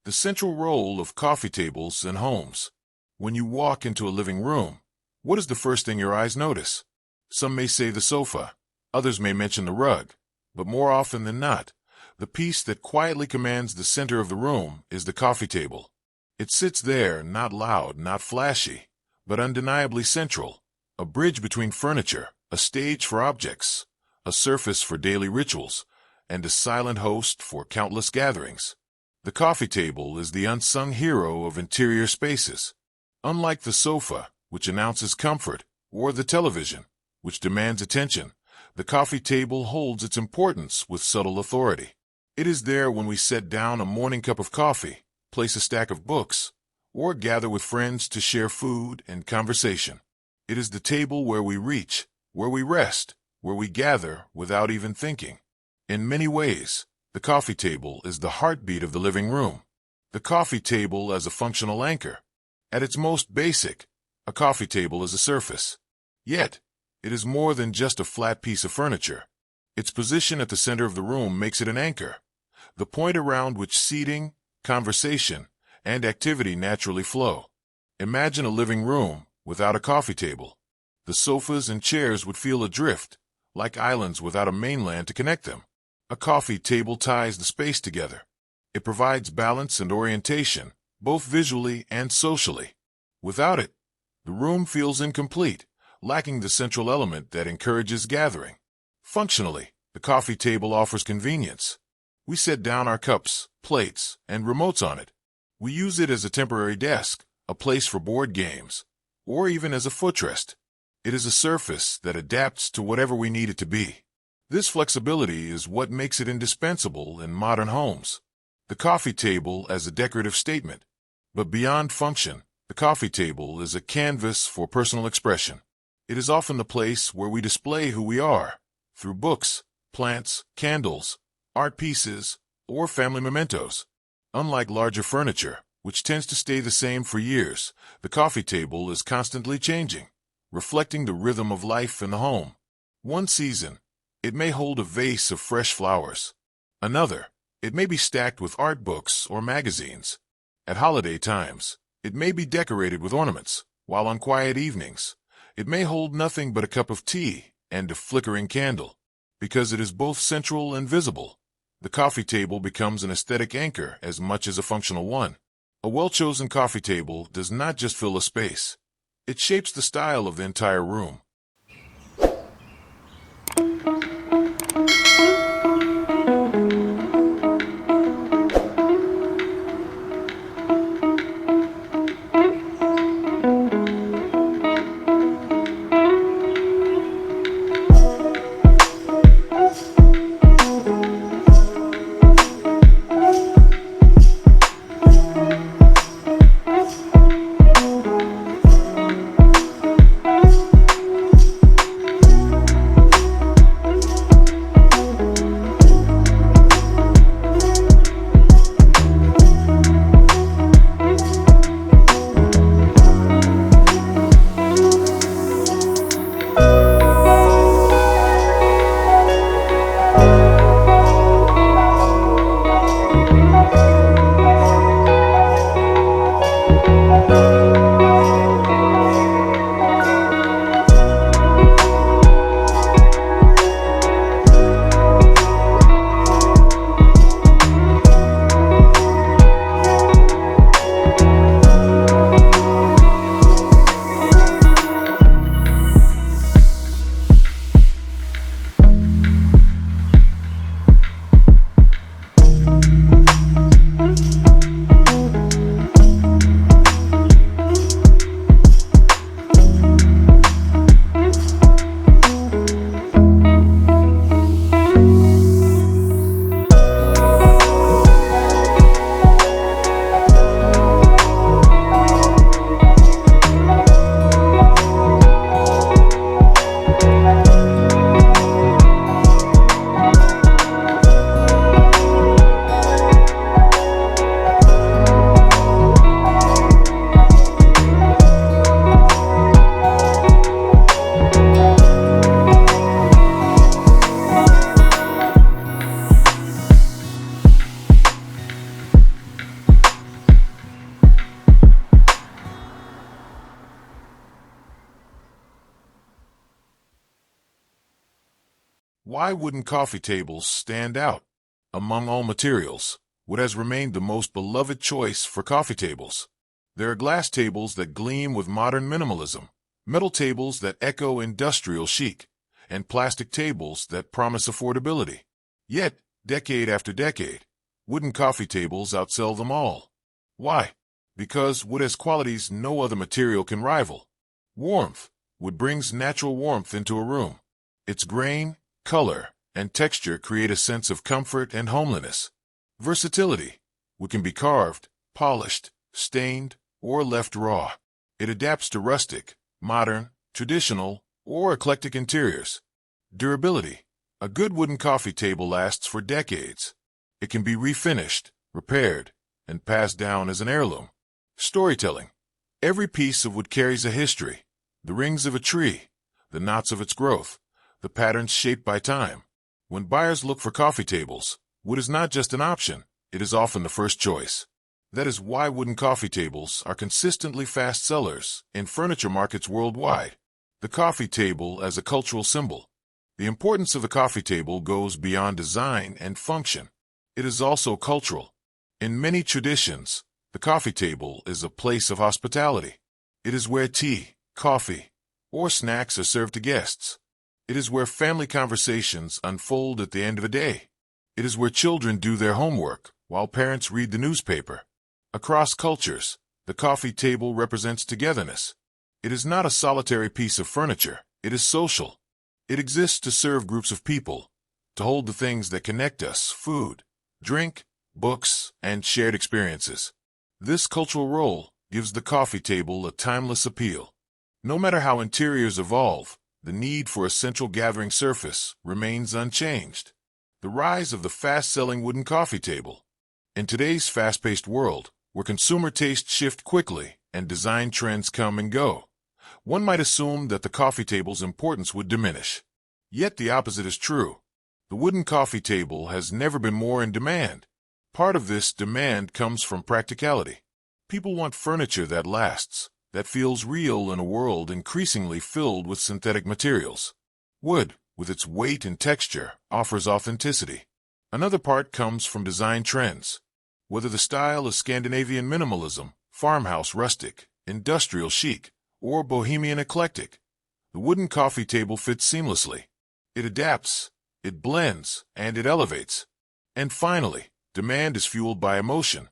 The central role of coffee tables in homes. When you walk into a living room, what is the first thing your eyes notice? Some may say the sofa, others may mention the rug, but more often than not, the piece that quietly commands the center of the room is the coffee table. It sits there, not loud, not flashy, but undeniably central, a bridge between furniture, a stage for objects, a surface for daily rituals, and a silent host for countless gatherings. The coffee table is the unsung hero of interior spaces. Unlike the sofa, which announces comfort, or the television, which demands attention, the coffee table holds its importance with subtle authority. It is there when we set down a morning cup of coffee, place a stack of books, or gather with friends to share food and conversation. It is the table where we reach, where we rest, where we gather without even thinking. In many ways, the coffee table is the heartbeat of the living room. The coffee table as a functional anchor. At its most basic, a coffee table is a surface. Yet, it is more than just a flat piece of furniture. Its position at the center of the room makes it an anchor, the point around which seating, conversation, and activity naturally flow. Imagine a living room without a coffee table. The sofas and chairs would feel adrift, like islands without a mainland to connect them. A coffee table ties the space together. It provides balance and orientation, both visually and socially. Without it, the room feels incomplete, lacking the central element that encourages gathering. Functionally, the coffee table offers convenience. We set down our cups, plates, and remotes on it. We use it as a temporary desk, a place for board games, or even as a footrest. It is a surface that adapts to whatever we need it to be. This flexibility is what makes it indispensable in modern homes. The coffee table as a decorative statement. But beyond function, the coffee table is a canvas for personal expression. It is often the place where we display who we are, through books, plants, candles, art pieces, or family mementos. Unlike larger furniture, which tends to stay the same for years, the coffee table is constantly changing, reflecting the rhythm of life in the home. One season, it may hold a vase of fresh flowers. Another, it may be stacked with art books or magazines. At holiday times, it may be decorated with ornaments, while on quiet evenings, it may hold nothing but a cup of tea and a flickering candle. Because it is both central and visible, the coffee table becomes an aesthetic anchor as much as a functional one. A well-chosen coffee table does not just fill a space. It shapes the style of the entire room. Why wooden coffee tables stand out? Among all materials, wood has remained the most beloved choice for coffee tables. There are glass tables that gleam with modern minimalism, metal tables that echo industrial chic, and plastic tables that promise affordability. Yet, decade after decade, wooden coffee tables outsell them all. Why? Because wood has qualities no other material can rival. Warmth. Wood brings natural warmth into a room. Its grain, color, and texture create a sense of comfort and homeliness. Versatility. Wood can be carved, polished, stained, or left raw. It adapts to rustic, modern, traditional, or eclectic interiors. Durability. A good wooden coffee table lasts for decades. It can be refinished, repaired, and passed down as an heirloom. Storytelling. Every piece of wood carries a history. The rings of a tree, the knots of its growth, the patterns shaped by time. When buyers look for coffee tables, wood is not just an option, it is often the first choice. That is why wooden coffee tables are consistently fast sellers in furniture markets worldwide. The coffee table as a cultural symbol. The importance of the coffee table goes beyond design and function. It is also cultural. In many traditions, the coffee table is a place of hospitality. It is where tea, coffee, or snacks are served to guests. It is where family conversations unfold at the end of a day. It is where children do their homework while parents read the newspaper. Across cultures, the coffee table represents togetherness. It is not a solitary piece of furniture, it is social. It exists to serve groups of people, to hold the things that connect us: food, drink, books, and shared experiences. This cultural role gives the coffee table a timeless appeal. No matter how interiors evolve, the need for a central gathering surface remains unchanged. The rise of the fast-selling wooden coffee table. In today's fast-paced world, where consumer tastes shift quickly and design trends come and go, one might assume that the coffee table's importance would diminish. Yet the opposite is true. The wooden coffee table has never been more in demand. Part of this demand comes from practicality. People want furniture that lasts, that feels real in a world increasingly filled with synthetic materials. Wood, with its weight and texture, offers authenticity. Another part comes from design trends. Whether the style is Scandinavian minimalism, farmhouse rustic, industrial chic, or bohemian eclectic, the wooden coffee table fits seamlessly. It adapts, it blends, and it elevates. And finally, demand is fueled by emotion.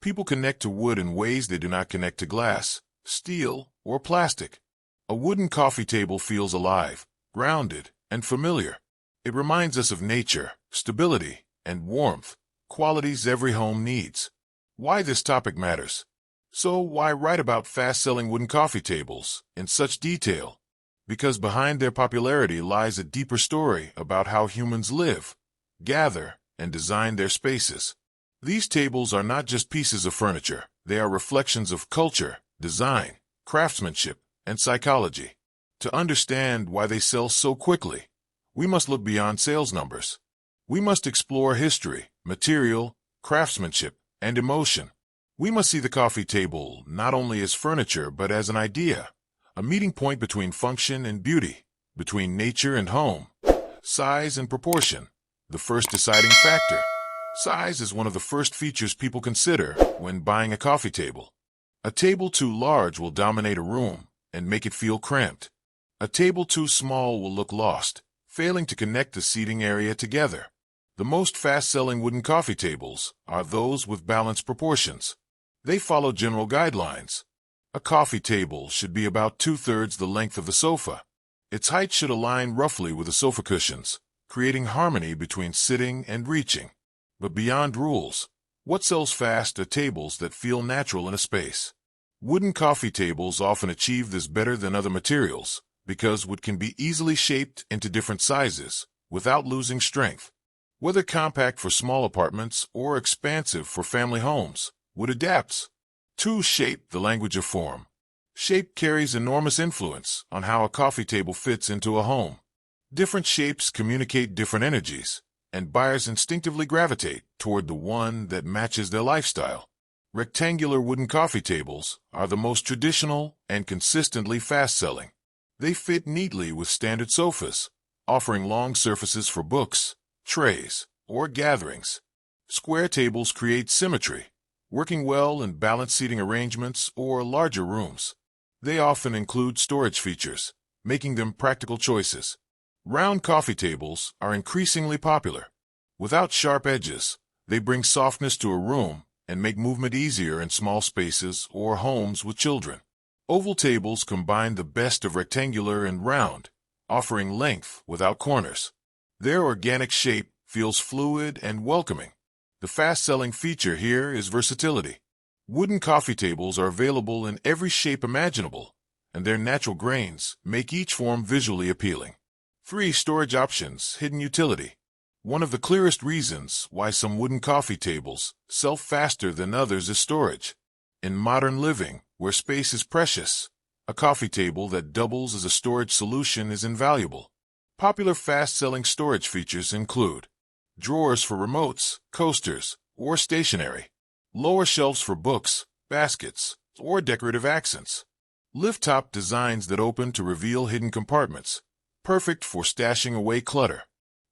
People connect to wood in ways they do not connect to glass, steel, or plastic. A wooden coffee table feels alive, grounded, and familiar. It reminds us of nature, stability, and warmth, qualities every home needs. Why this topic matters. So why write about fast-selling wooden coffee tables in such detail? Because behind their popularity lies a deeper story about how humans live, gather, and design their spaces. These tables are not just pieces of furniture, they are reflections of culture, design, craftsmanship, and psychology. To understand why they sell so quickly, we must look beyond sales numbers. We must explore history, material, craftsmanship, and emotion. We must see the coffee table not only as furniture but as an idea, a meeting point between function and beauty, between nature and home. Size and proportion, the first deciding factor. Size is one of the first features people consider when buying a coffee table. A table too large will dominate a room and make it feel cramped. A table too small will look lost, failing to connect the seating area together. The most fast-selling wooden coffee tables are those with balanced proportions. They follow general guidelines. A coffee table should be about 2/3 the length of the sofa. Its height should align roughly with the sofa cushions, creating harmony between sitting and reaching. But beyond rules, what sells fast are tables that feel natural in a space. Wooden coffee tables often achieve this better than other materials because wood can be easily shaped into different sizes without losing strength. Whether compact for small apartments or expansive for family homes, wood adapts. To shape, the language of form. Shape carries enormous influence on how a coffee table fits into a home. Different shapes communicate different energies, and buyers instinctively gravitate toward the one that matches their lifestyle. Rectangular wooden coffee tables are the most traditional and consistently fast-selling. They fit neatly with standard sofas, offering long surfaces for books, trays, or gatherings. Square tables create symmetry, working well in balanced seating arrangements or larger rooms. They often include storage features, making them practical choices. Round coffee tables are increasingly popular. Without sharp edges, they bring softness to a room and make movement easier in small spaces or homes with children. Oval tables combine the best of rectangular and round, offering length without corners. Their organic shape feels fluid and welcoming. The fast-selling feature here is versatility. Wooden coffee tables are available in every shape imaginable, and their natural grains make each form visually appealing. 3. Storage options, hidden utility. One of the clearest reasons why some wooden coffee tables sell faster than others is storage. In modern living, where space is precious, a coffee table that doubles as a storage solution is invaluable. Popular fast-selling storage features include drawers for remotes, coasters, or stationery, lower shelves for books, baskets, or decorative accents, lift-top designs that open to reveal hidden compartments, perfect for stashing away clutter,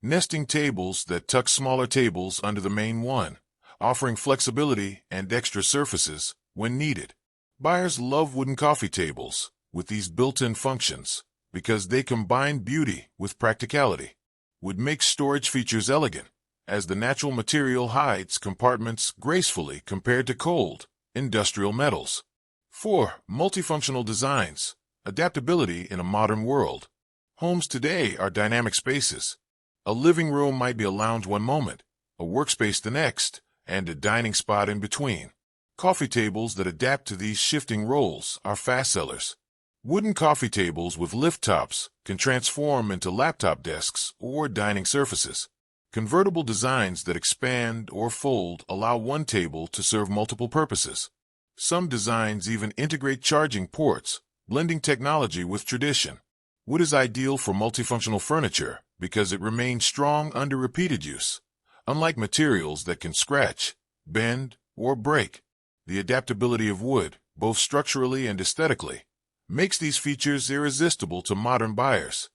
nesting tables that tuck smaller tables under the main one, offering flexibility and extra surfaces when needed. Buyers love wooden coffee tables with these built-in functions because they combine beauty with practicality. Wood makes storage features elegant, as the natural material hides compartments gracefully compared to cold, industrial metals. 4. Multifunctional designs, adaptability in a modern world. Homes today are dynamic spaces. A living room might be a lounge one moment, a workspace the next, and a dining spot in between. Coffee tables that adapt to these shifting roles are fast sellers. Wooden coffee tables with lift tops can transform into laptop desks or dining surfaces. Convertible designs that expand or fold allow one table to serve multiple purposes. Some designs even integrate charging ports, blending technology with tradition. Wood is ideal for multifunctional furniture because it remains strong under repeated use. Unlike materials that can scratch, bend, or break, the adaptability of wood, both structurally and aesthetically, makes these features irresistible to modern buyers.